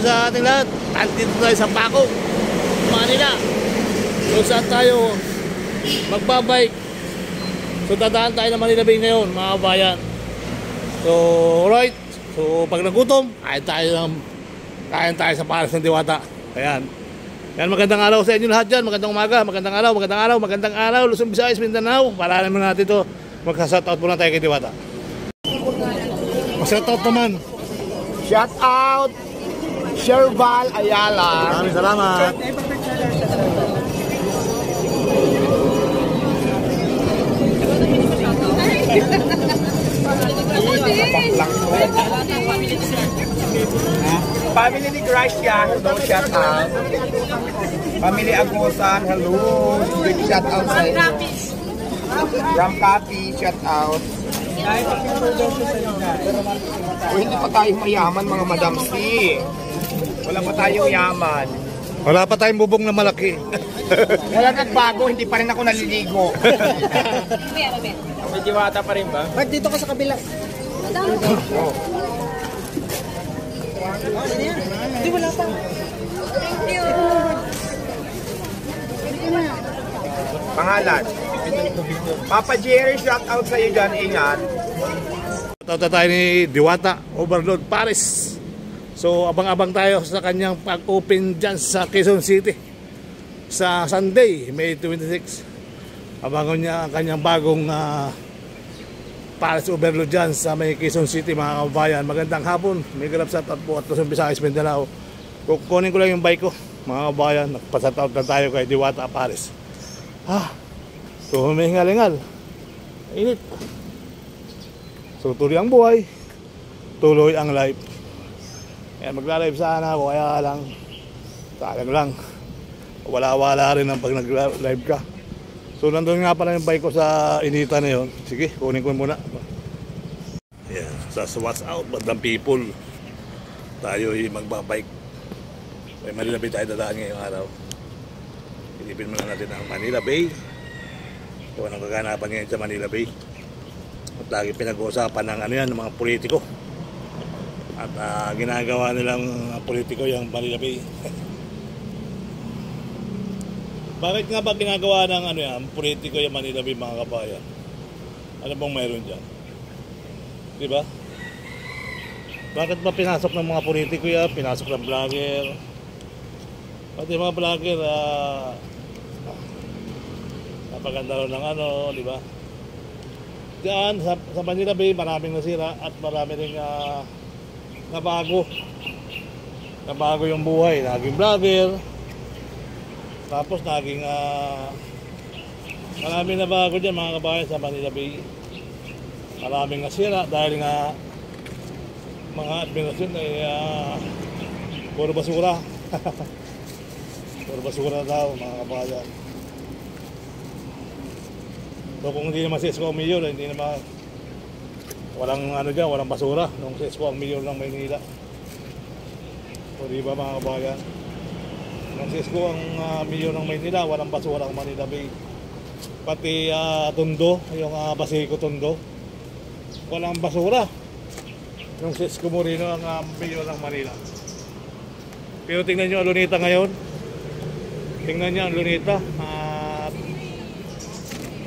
sa ating lahat. Andito tayo sa Paco, Manila. So saan tayo magbabike? So dadaan tayo ng Manila Bay ngayon, mga kabayan. So alright. So pag nagutom, kain tayo sa Pares ng Diwata. Ayan. Yan, magandang araw sa inyo lahat dyan. Magandang umaga, magandang araw, Luzon, Visayas, Mindanao. Para naman natin ito. Magsa-shoutout muna tayo kay Diwata. Mag-shoutout naman. Shout out Sherval Ayala. Maraming salamat. Family ni Gracia, hello, shout out. Family Agosan, hello. Big shout out sa inyo. Ram Copy, shout out. Hindi pa tayo mayaman, mga madamsi. Wala pa tayong yaman. Wala pa tayong bubong na malaki. Wala nagbago, hindi pa rin ako naliligo. May Diwata pa rin ba? Ba't dito ka sa kabila? Oh. Hindi, wala pa. Thank you. Pangalan. Papa Jerry, shout out sa iyo dyan, ingat. Shoutout tayo ni Diwata Overload Pares. So abang-abang tayo sa kanyang pag-open dyan sa Quezon City sa Sunday, May 26. Abangan niya ang kanyang bagong Pares Overload dyan sa may Quezon City, mga kabayan. Magandang hapon, may galap shoutout po at Luzon, Visayas, Mindanao. Kukunin ko lang yung bike ko, mga kabayan. Nagpa-shoutout na tayo kay Diwata Pares. So humihingal-hingal, init. So tuloy ang buhay, tuloy ang life. Kaya magla-live sana ako, kaya lang sayang lang, wala-wala rin ang pag nag-live ka. So nandun nga pala yung bike ko sa inita na yun. Sige, kunin ko muna. Ayan, sa watch out, bandang people. Tayo magbabike. May Manila Bay tayo dadaan ngayong araw. Ilipin muna natin ang Manila Bay. Kung anong kaganapan ngayon sa Manila Bay. At lagi pinag-uusapan ng ng mga politiko. At ginagawa nilang politiko yung Manila Bay. Bakit nga ba ginagawa ng politiko yung Manila Bay, mga kabayan? Ano bang mayroon dyan? Diba? Bakit ba pinasok ng mga politiko yan? Pinasok ng vlogger. Pati mga vlogger, napaganda rin ng diba? Diyan, sa Manila Bay, maraming nasira at marami rin nabago. Nabago yung buhay. Naging vlogger. Tapos naging maraming nabago dyan, mga kabayan, sa Manila Bay. Maraming nasira dahil nga mga administrasyon ay puro basura. Puro basura daw, mga kabayan. So kung hindi naman si Isko ang mayor, hindi naman walang walang basura nung si Isko ang mayor ng Maynila. So di ba, mga kabayan? Nung si Isko ang mayor ng Maynila, walang basura ang Manila Bay. Pati Tondo, yung Basico Tondo, walang basura nung si Isko Moreno ang mayor ng Manila. Pero tingnan nyo ang Luneta ngayon. Tingnan nyo ang Luneta.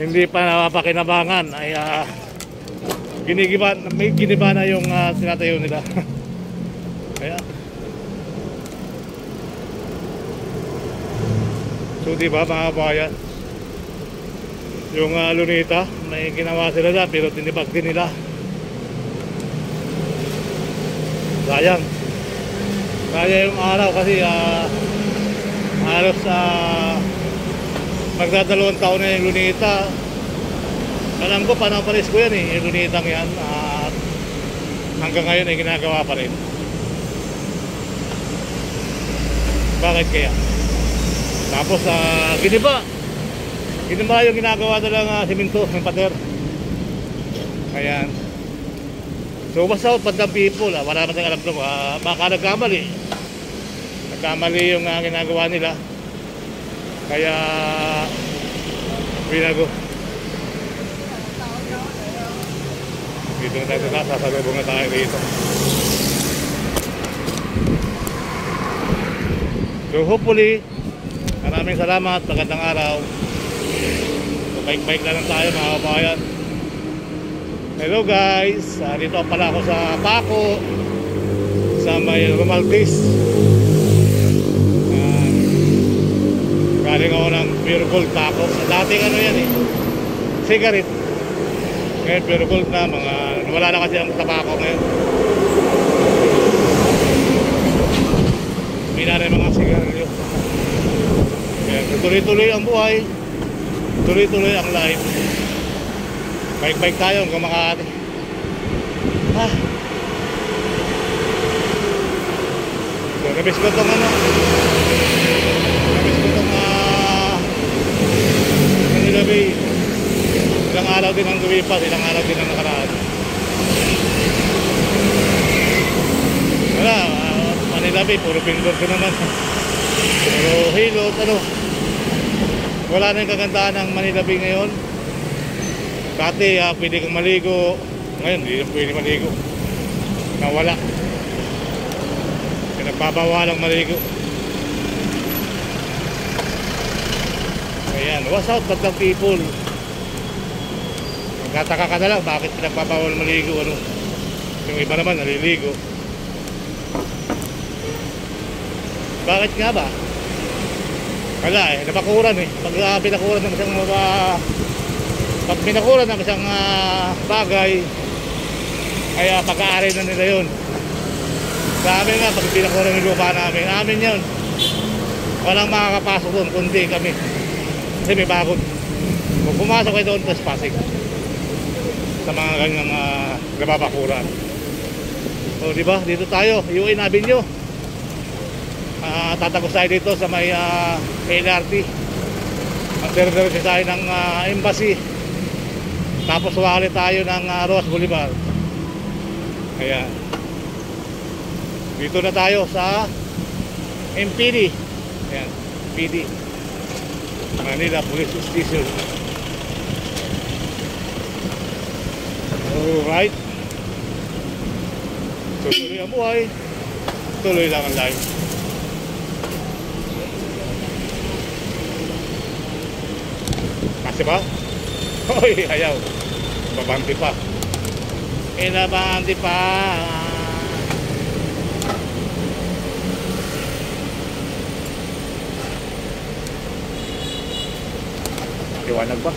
Hindi pa napapakinabangan ay giniba na yung sinatayo nila. Kaya so diba, mga kabayan, yung Luneta may ginawa sila na pero tinibag din nila. Sayang yung araw kasi halos magdadalawang taon na yung Luneta. Alam ko, panapalis ko yan yung Lunetang yan. At hanggang ngayon ay ginagawa pa rin. Bakit kaya? Tapos giniba yung ginagawa nilang simento, yung pader. Ayan. So basta pandang people, wala naman alam ko, baka nagkamali yung ginagawa nila. Kaya binago. Dito na tayo, sasalubong na tayo dito. So hopefully, maraming salamat, magandang araw. So, bike-bike na lang tayo mga kabayan. Hello guys, dito pala ako sa Paco, sa may Romaltis. Galing ako ng Pure Gold Paco. Dating ano yan cigarette. Ngayon Pure Gold na, wala na kasi ang Paco ngayon. Hindi na rin mga sigarilyo. Tuloy-tuloy ang buhay, tuloy-tuloy ang life. Bike-bike tayo hanggang Makati. So, nabis ko itong Manila Bay. Ilang araw din ang lumipas, ilang araw din ang nakaraan. Wala, Manila Bay, puro pindor ko naman. Puro hilot, wala na yung kagandahan ng Manila Bay ngayon. Dati pwede kang maligo, ngayon hindi na pwede maligo. Nawala. Pinagbabawalang maligo. Ayan, what's out but the people? Magkataka ka na lang, bakit pinagbabawal maligo? Yung iba naman naliligo. Bakit nga ba? Wala nabakuran Pag binakuran ng isang pag binakuran ng isang bagay, ay pag-aari na nila yun. Sa amin nga, pag binakuran ng lupa namin, amin yun. Walang makakapasok doon, kundi kami. Kasi may bakod. Kung pumasok kayo doon, trespassing. Sa mga ganyang nababakuran. So diba, dito tayo, UN Avenue. Tatagos tayo dito sa may LRT. Magdere-diretso tayo ng embassy. Tapos wali tayo ng Roas Boulevard. Ayan. Dito na tayo sa MPD. Ayan, PD, Manila Police Station. Alright. Tuloy ang buhay, tuloy lang ang life. Kasi ba? Hoy, ayaw. Babanti pa. Inabanti pa. Liwanag ba?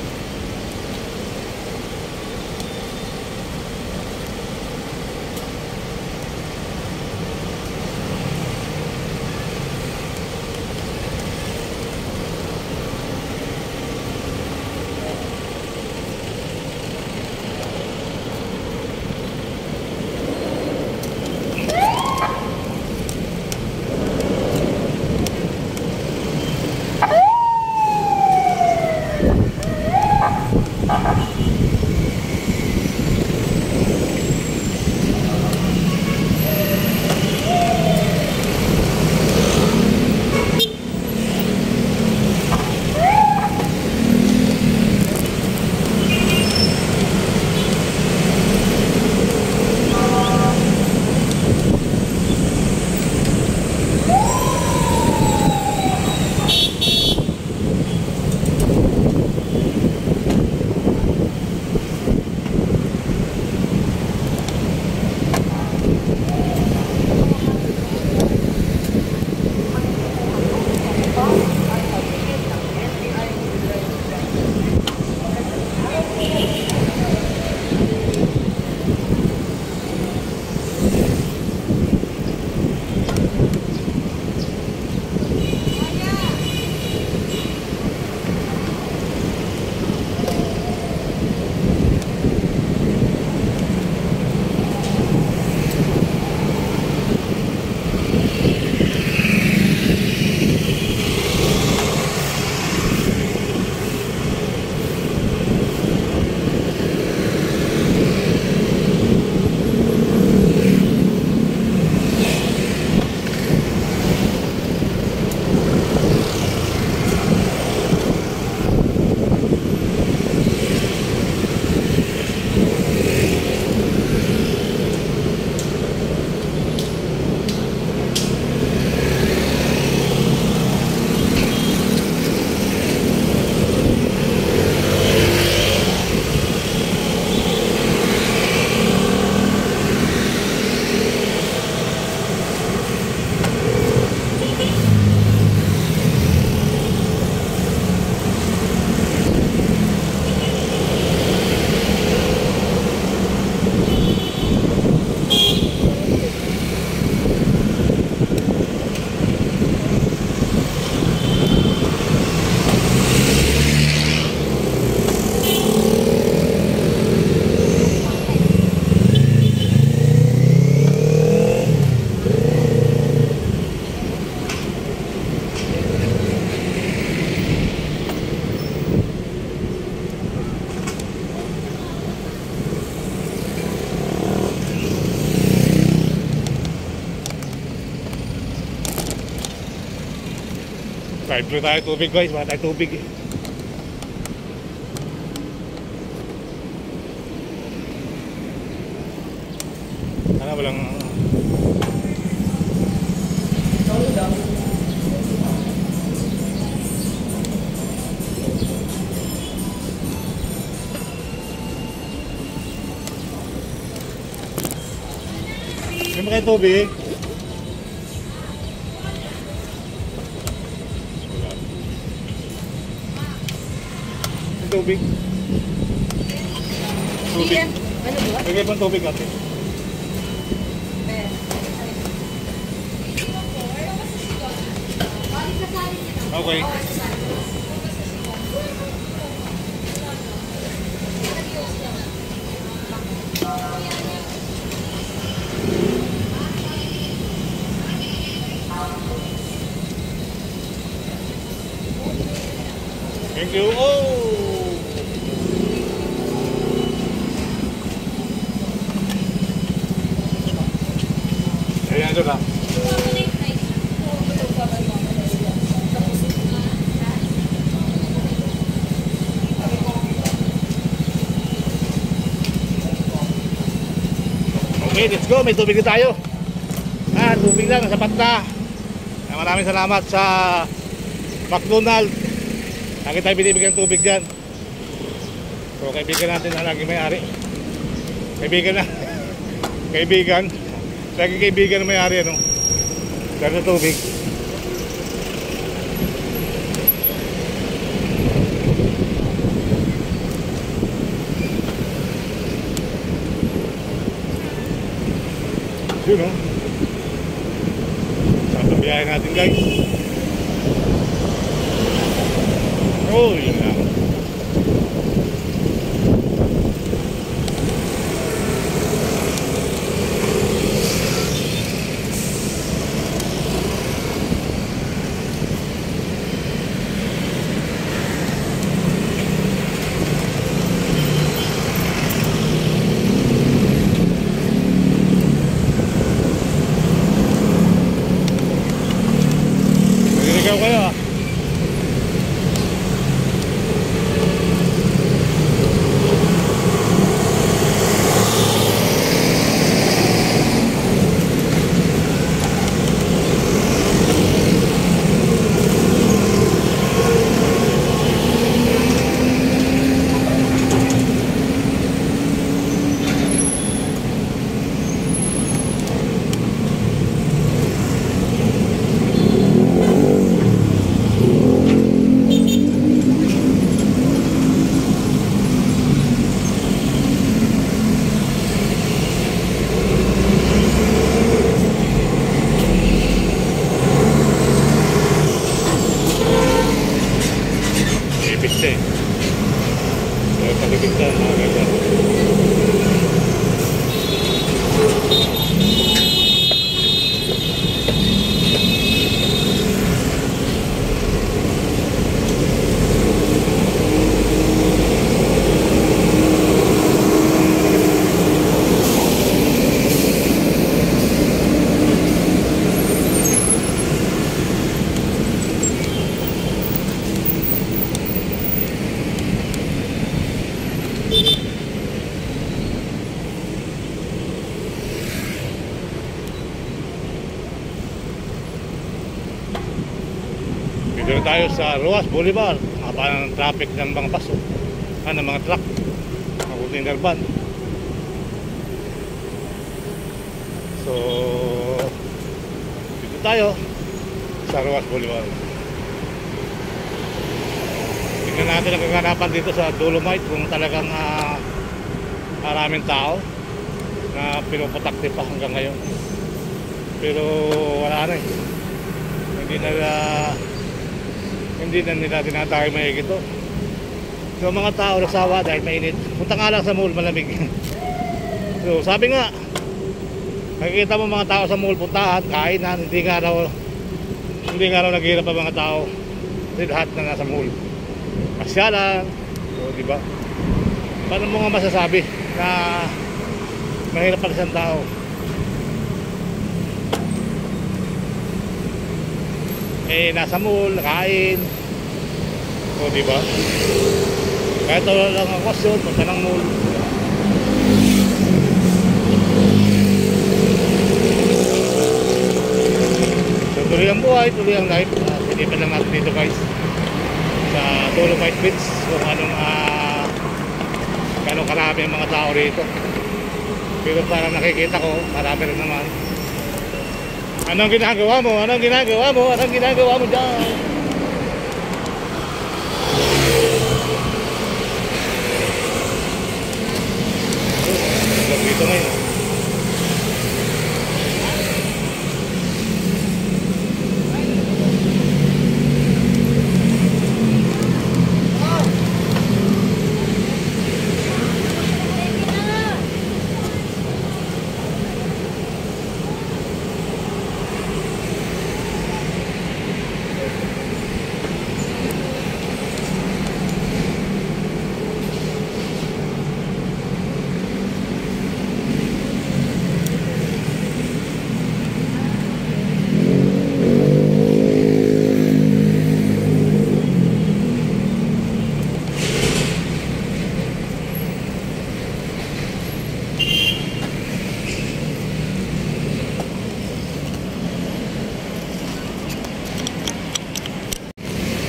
Side view tayo tubig guys, wala tayo tubig eh. Sana walang Hindi mo kayo tubig? Tubig. Tubig. Ano ba? Bigay pang tubig natin. Okay. Thank you. Oh! Ayan, ito lang. Okay, let's go. May tubig na tayo. Tubig lang. Sapat na. Maraming salamat sa McDonald's. Lagi tayo binibigyan tubig dyan. So, kaibigan natin na lagi may-ari. Kaibigan na. Kaibigan. Lagi kaibigan na may-ari, ano? Dahil sa tubig. Yun, no? Saan biyahe natin, guys? Oh, yun lang. Nagiligaw kayo ah. Ipit eh. So, pagkikita mga ganyan. Dito tayo sa Ruas Boulevard. Haba ng traffic ng mga bus, ng mga truck, mga container van. So, dito tayo sa Ruas Boulevard. Tingnan natin ang kaganapan dito sa Dolomite kung talagang maraming tao na pinuputakti pa hanggang ngayon. Pero wala na eh. Hindi na nila tinatawag mahigit ito. So mga tao nagsawa dahil mainit. Punta nga lang sa mall, malamig. So sabi nga, nakikita mo mga tao sa mall, puntahan, kainan, hindi nga raw naghihirap ang mga tao. Kasi lahat na nasa mall. Pasyalan. So diba? Paano mo nga masasabi na mahirap pag isang tao? nasa mall, kain. O, diba? Kahit wala lang ang okasyon, punta ng mall. So, tuloy ang buhay, tuloy ang life. Sinipan lang natin dito guys sa Dolomite Beach kung gano'ng karami ang mga tao rito. Pero parang nakikita ko, marami rin naman. Anong ginagawa mo? Anong ginagawa mo? Anong ginagawa mo dyan? Dito ngayon.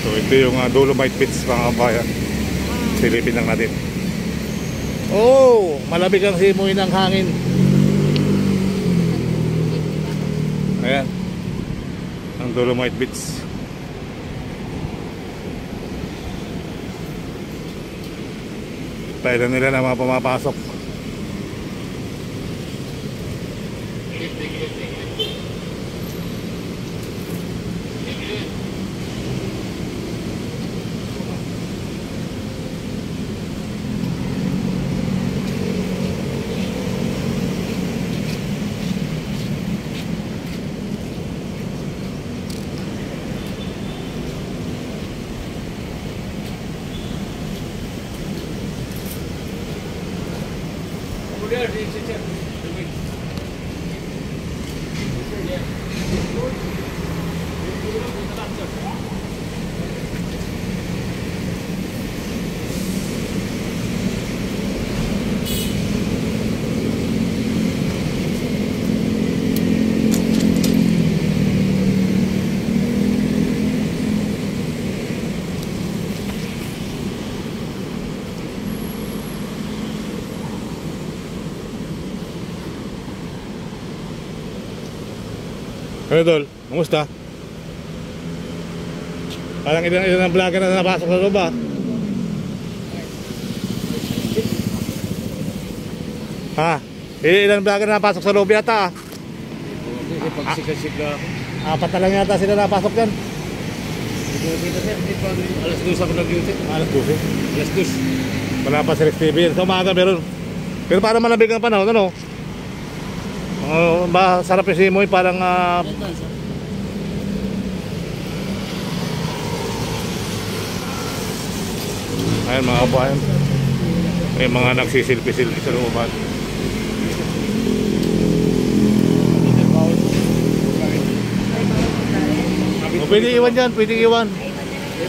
So ito yung Dolomite Beach mga kabayan. Silipin lang natin. Oh, malamig ang simoy ng hangin. Ayan. Ang Dolomite Beach. Tayo nila na mga pumapasok. Idol, kumusta? Parang ilan ang vlogger na napasok sa loob ah. Ha? Ilan vlogger na napasok sa loob yata ah? Pagsigasig-ga. Apat na lang yata sila napasok dyan. Alas 2 ako nag-duty. Alas 12. Alas 2. Wala pa si Rex TV. Sa umaga meron. Pero parang malamig ang panahon, ano? Masarap yung simoy, parang ayun mga kabayan, may mga nagsisilpi-silpi sa looban. Pwede iwan dyan, pwede iwan.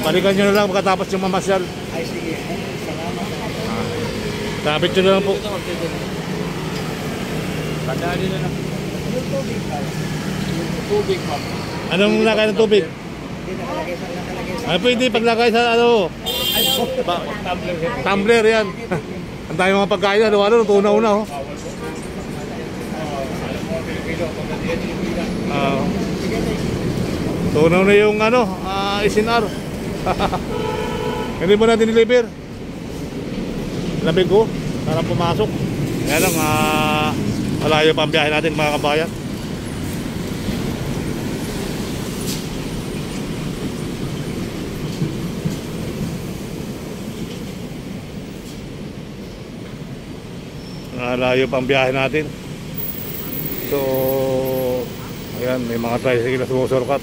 Balikan nyo na lang pagkatapos yung mamasyal. Ay sige. Salamat. Tapit nyo na lang po. Padali na lang. Tubig pa. Anong lagay ng tubig? Ay pwede paglagay sa ano. Tumbler yan. Ang dami mga pagkain na ano, tunaw na oh. Tunaw na yung ano, isinar. Hindi mo natin deliver. Labig ko, parang pumasok. Kaya lang, malayo pa ang biyahe natin mga kabayan. Malayo pa ang biyahe natin. So, ayan, may mga tricycle na sumusurkat.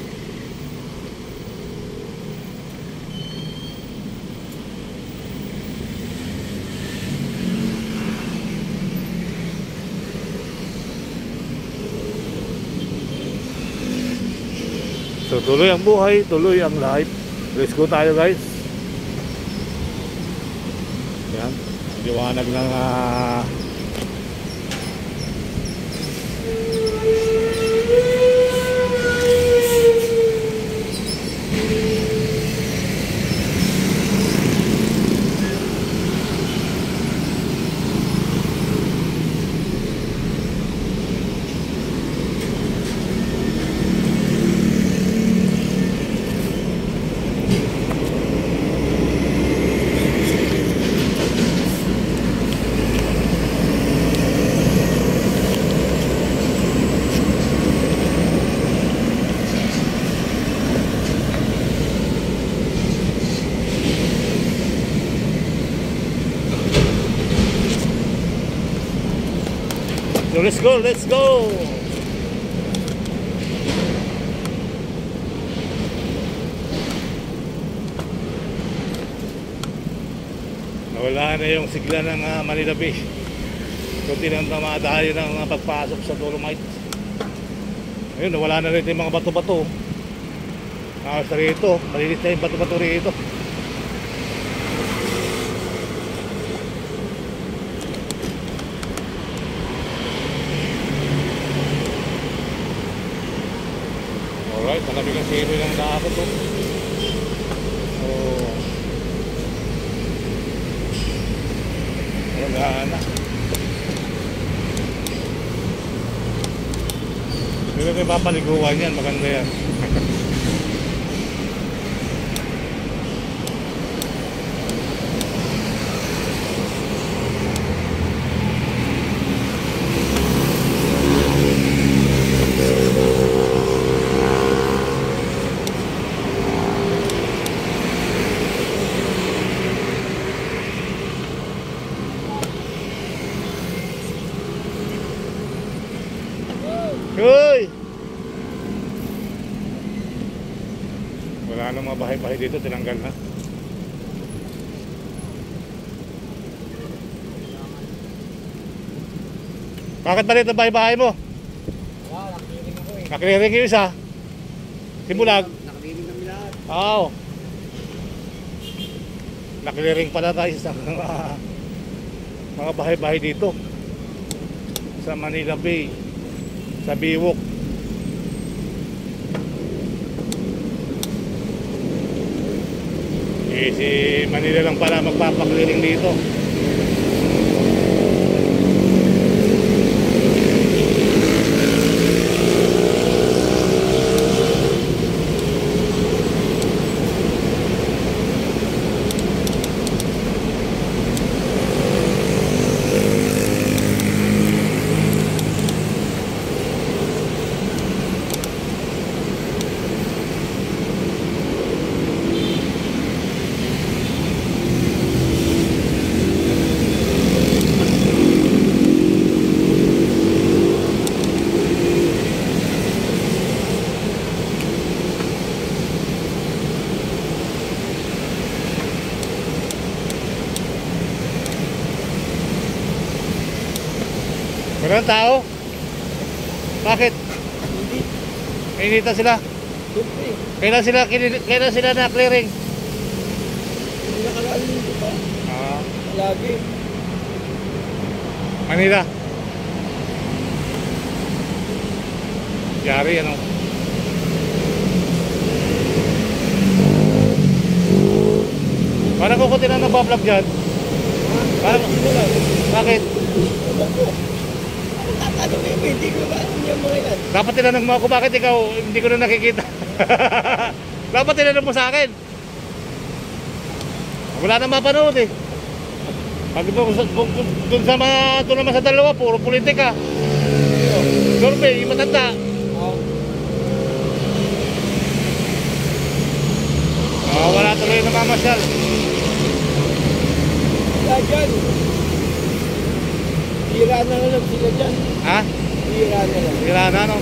So tuloy ang buhay, tuloy ang life. Let's go tayo guys. Yan, liwanag ng so let's go, let's go. Nawala na yung sigla ng Manila Bay. Kunti lang tayo ng pagpasok sa Dolomite. Ayun, nawala na rin yung mga bato-bato. Sa rito, malinis na yung bato-bato rito. Alright, malamig ang silo ng dapat to. So, wala na. Hindi may papaliguan yan, maganda yan. Uy! Wala na mga bahay-bahay dito, tinanggal na. Bakit ba dito bahay-bahay mo? Wow, nakiliring ako eh. Nakiliring yung isa. Simulag. Nakiliring kami lahat. Oo. Nakiliring pala tayo sa mga bahay-bahay dito. Sa Manila Bay. Sa Biwok. Eh, si Manila lang pala magpapakliring dito. Walang tao? Bakit? Kainitan sila? Kailan sila na-clearing? Hindi nakalalim dito pa. Lagi. Manila. Yari ano? Parang kukunti na nagbablog dyan. Parang, bakit? Tatanong eh, hindi ko ba niya mga yan? Dapat tinanong mo ako bakit ikaw hindi ko na nakikita. Dapat tinanong mo sa akin. Wala na mapanood eh. Pag doon sa mga, doon naman sa dalawa, puro politika. Survey, yung matanda. Wala tuloy na mamasyal. Wala dyan. Hira na lang sila dyan. Ha? Hira na lang. Bira na, no?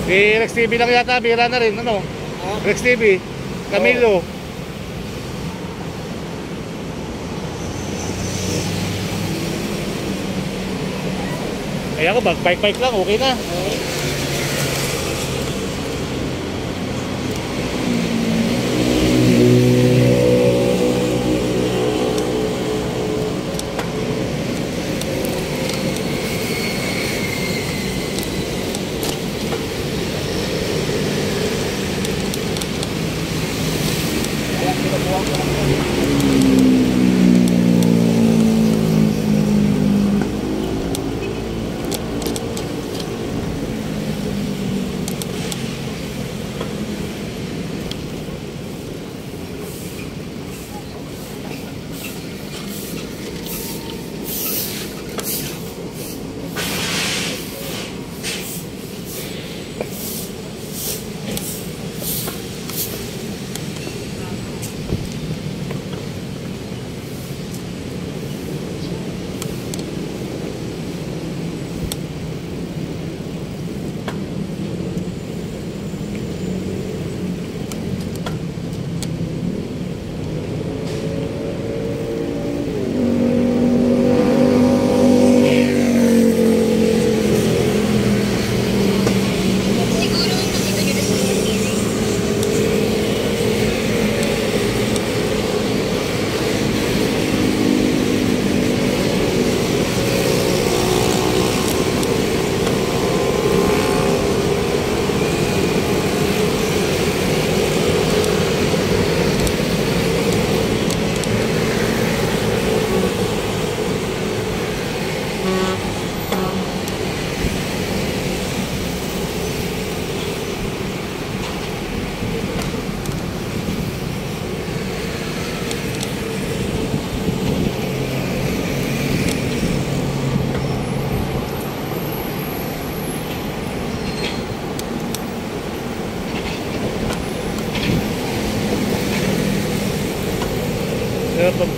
Si Rex TV lang yata, bira na rin, ano? Ha? Rex TV, Camilo. Ay ako, bike lang, okay na.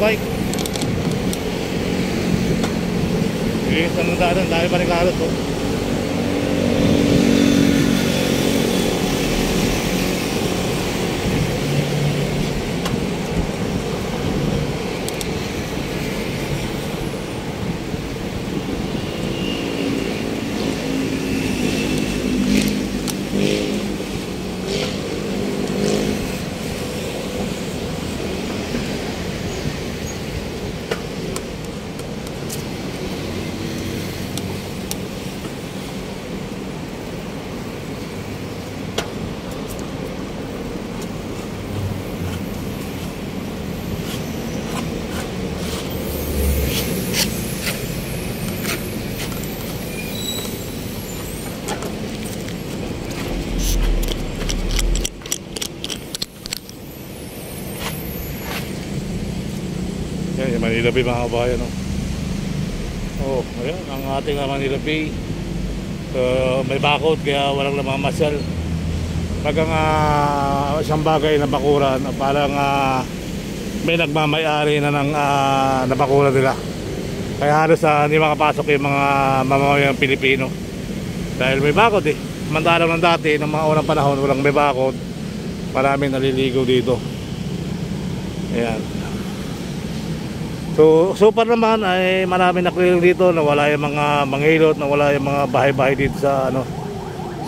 Bike. Linis na ng daan, dahil pa rin karot oh. Yan, yung Manila Bay mga kabayan, no? Oh, ayan, ang ating Manila Bay. May bakod kaya walang namamasyal. Bagang isang bagay na bakuran, parang may nagmamayari na ng nabakuran nila. Kaya halos hindi makapasok yung mga mamamayang Pilipino. Dahil may bakod eh. Mandalang ng dati, ng mga unang panahon, walang may bakod. Maraming naliligo dito. Ayan. So far naman ay marami na clearing dito, nawala yung mga manghilot, nawala yung mga bahay-bahay dito sa ano.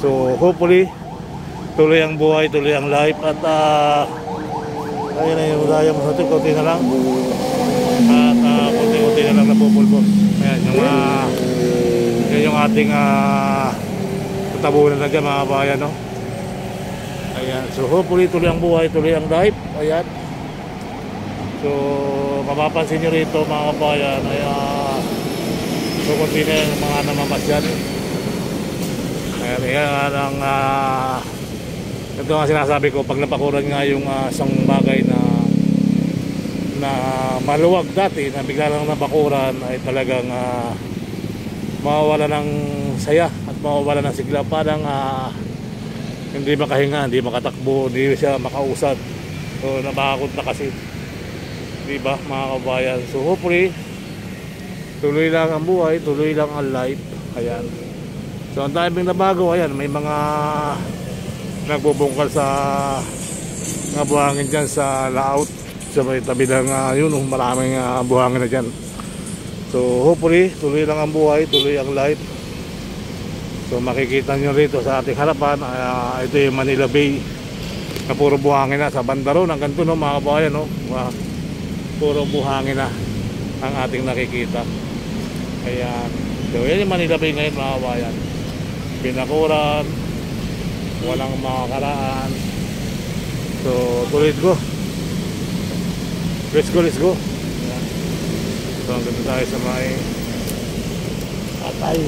So hopefully tuloy ang buhay, tuloy ang life at ayun na yung daya mo sa ito, konti na lang at konti-konti na lang napupulbos. Ayan yung ating tabunan na dyan mga bayan, no? Ayan, so hopefully tuloy ang buhay, tuloy ang life. Ayan. So mapapansin nyo rito mga kabayan ay so konti na yung mga namamasyal. Ayan ang ito nga sinasabi ko, pag napakuran nga yung isang bagay na maluwag dati na bigla lang napakuran ay talagang mawawala ng saya at mawawala ng sigla, parang hindi makahinga, hindi makatakbo, hindi siya makausad. So nabakot na kasi, diba mga kabayan? So hopefully tuloy lang ang buhay, tuloy lang ang life. Ayan. So ang daming nabago. Ayan, may mga nagbubungkal sa mga buhangin dyan sa layout. So may tabi lang yun, maraming buhangin na dyan. So hopefully tuloy lang ang buhay, tuloy ang life. So makikita nyo rito sa ating harapan, ito yung Manila Bay na puro buhangin na sa banda ron hanggang doon, mga kabayan, no? Puro buhangin na ang ating nakikita. Ayan. So yan yung Manila Bay ngayon mga kabayan. Pinakuran, walang makakaraan. So tuloy ko. Let's go, let's go. Ayan. So hanggang tayo sa may Atay.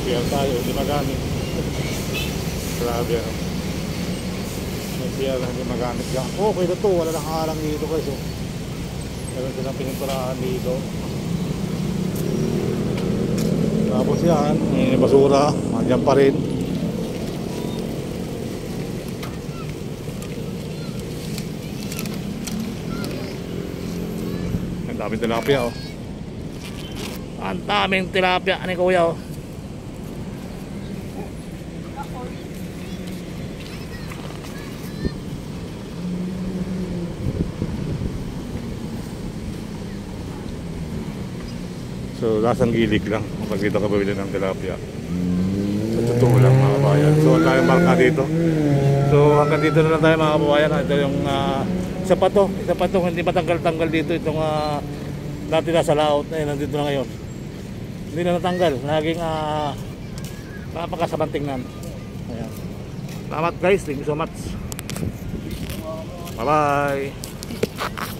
PR tayo, hindi magamit. Grabe ano. May PR na hindi magamit lang. Okay na to, wala nang halang dito guys. Oh. Meron silang pininturahan dito. Tapos yan, may basura, andyan pa rin. Ang daming tilapia oh. Ang daming tilapia ni kuya oh. So, lasang gilik lang kapag dito ka bumili ng tilapia. Sa totoo lang mga kabayan. So, ang tayong marka dito. So, hanggang dito na lang tayo mga kabayan. Ito yung isa pa to, hindi matanggal-tanggal dito. Itong dati nasa laot na nandito na ngayon. Hindi na natanggal. Naging napakasamang tingnan. Ayan. Salamat guys. Thank you so much. Bye-bye.